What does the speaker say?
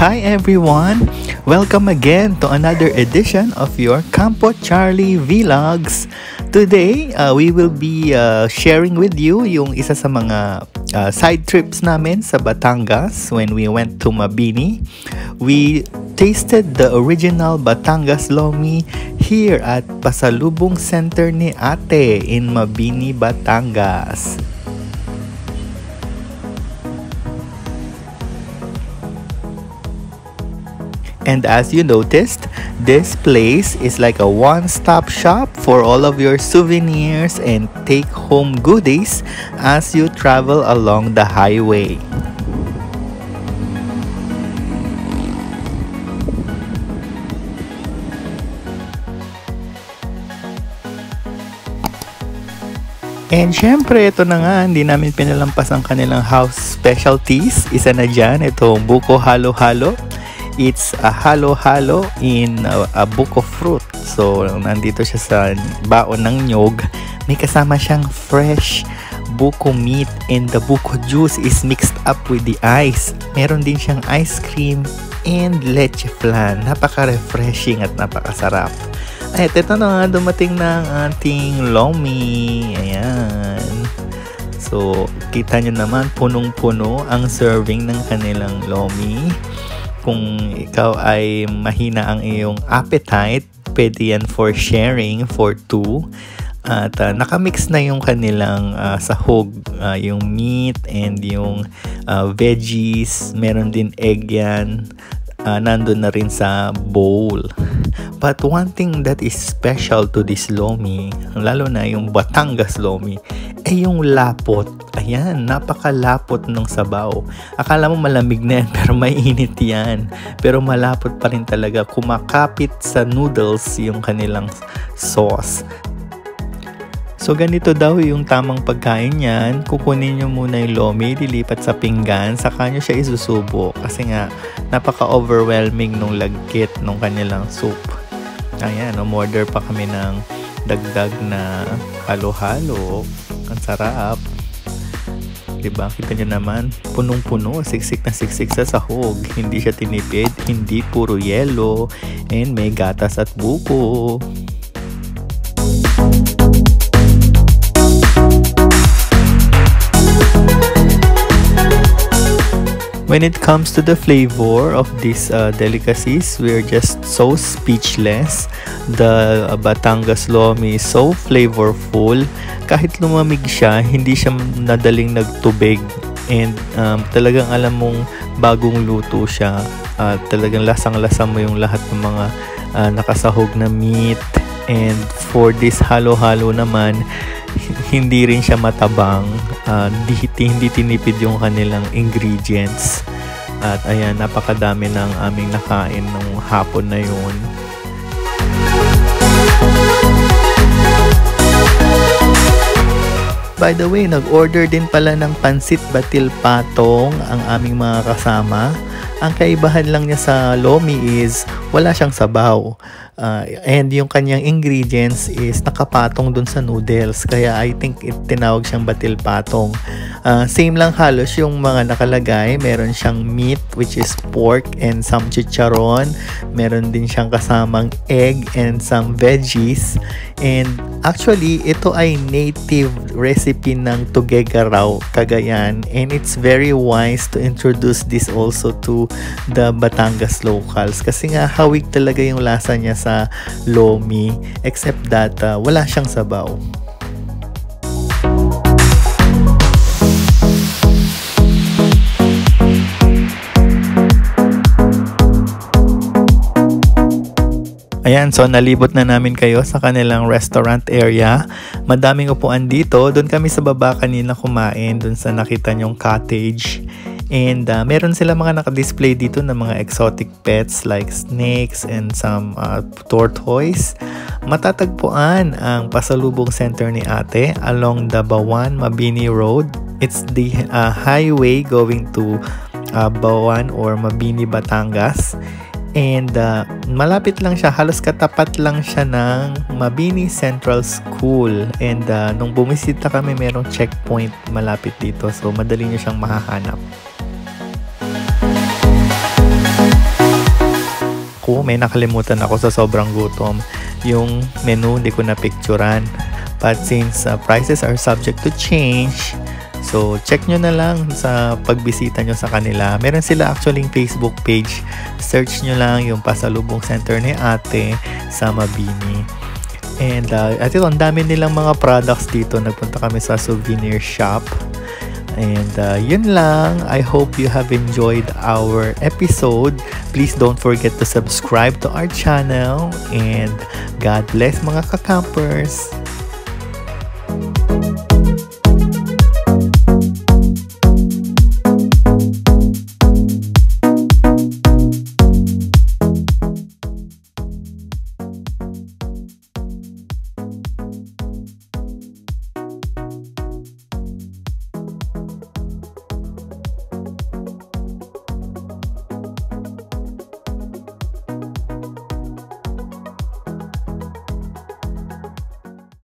Hi everyone! Welcome again to another edition of your Campo Charlie Vlogs. Today, we will be sharing with you yung isa sa mga side trips namin sa Batangas when we went to Mabini. We tasted the original Batangas Lomi here at Pasalubong Center ni Ate in Mabini, Batangas. And as you noticed, this place is like a one-stop shop for all of your souvenirs and take-home goodies as you travel along the highway. And syempre, ito na nga, hindi namin pinalampas ang kanilang house specialties. Isa na dyan, itong buko halo-halo. It's a halo-halo in a buko fruit. So, nandito siya sa baon ng nyog. May kasama siyang fresh buko meat and the buko juice is mixed up with the ice. Meron din siyang ice cream and leche flan. Napaka-refreshing at napakasarap. Ay, ito na nga, dumating na ang ating lomi. Ayan. So, kita nyo naman, punong-puno ang serving ng kanilang lomi. Kung ikaw ay mahina ang iyong appetite, pwede yan for sharing for two. At nakamix na yung kanilang sahog, yung meat and yung veggies. Meron din egg yan. Nandun na rin sa bowl. But one thing that is special to this lomi, lalo na yung Batangas lomi, ay yung lapot. Ayan, napakalapot ng sabaw. Akala mo malamig na yan, pero mainit yan. Pero malapot pa rin talaga. Kumakapit sa noodles yung kanilang sauce. So ganito daw yung tamang pagkain yan. Kukunin nyo muna yung lomi, dilipat sa pinggan, saka nyo siya isusubo. Kasi nga, napaka-overwhelming nung lagkit nung kanilang soup. Ayan, umorder pa kami ng dagdag na halo-halo. Ang sarap. Diba? Kita nyo naman, punong-puno, siksik na siksik sa sahog. Hindi siya tinipid, hindi puro yelo, and may gatas at buko. When it comes to the flavor of these delicacies, we're just so speechless. The Batangas Lomi is so flavorful. Kahit lumamig siya, hindi siya nadaling nagtubig. And talagang alam mong bagong luto siya. Talagang lasang-lasa mo yung lahat ng mga nakasahog na meat. And for this halo-halo naman, hindi rin siya matabang, hindi tinipid yung kanilang ingredients. At ayan, napakadami ng aming nakain nung hapon na yun. By the way, nag-order din pala ng pansit batil patong ang aming mga kasama. Ang kaibahan lang niya sa lomi is wala siyang sabaw. And yung kanyang ingredients is nakapatong dun sa noodles. Kaya I think tinawag siyang batil patong. Same lang halos yung mga nakalagay. Meron siyang meat, which is pork and some chicharon. Meron din siyang kasamang egg and some veggies. And actually, ito ay native recipe ng Tuguegarao, Cagayan. And it's very wise to introduce this also to the Batangas locals. Kasi nga, hawig talaga yung lasa niya sa lomi. Except that, wala siyang sabaw. Ayan, so nalibot na namin kayo sa kanilang restaurant area. Madaming upuan dito. Doon kami sa baba kanina kumain, doon sa nakita nyong cottage. And meron sila mga naka-display dito ng mga exotic pets like snakes and some tortoise. Matatagpuan ang pasalubong center ni ate along the Bawan Mabini Road. It's the highway going to Bawan or Mabini, Batangas. And malapit lang siya, halos katapat lang siya ng Mabini Central School. And nung bumisita kami, merong checkpoint malapit dito. So madali niyo siyang mahahanap. May nakalimutan ako sa sobrang gutom. Yung menu, hindi ko na-picturean. But since prices are subject to change, so check nyo na lang sa pagbisita nyo sa kanila. Meron sila actually Facebook page. Search nyo lang yung pasalubong center ni ate sa Mabini. And at ito, ang dami nilang mga products dito. Nagpunta kami sa souvenir shop. And yun lang. I hope you have enjoyed our episode. Please don't forget to subscribe to our channel. And God bless mga ka-campers.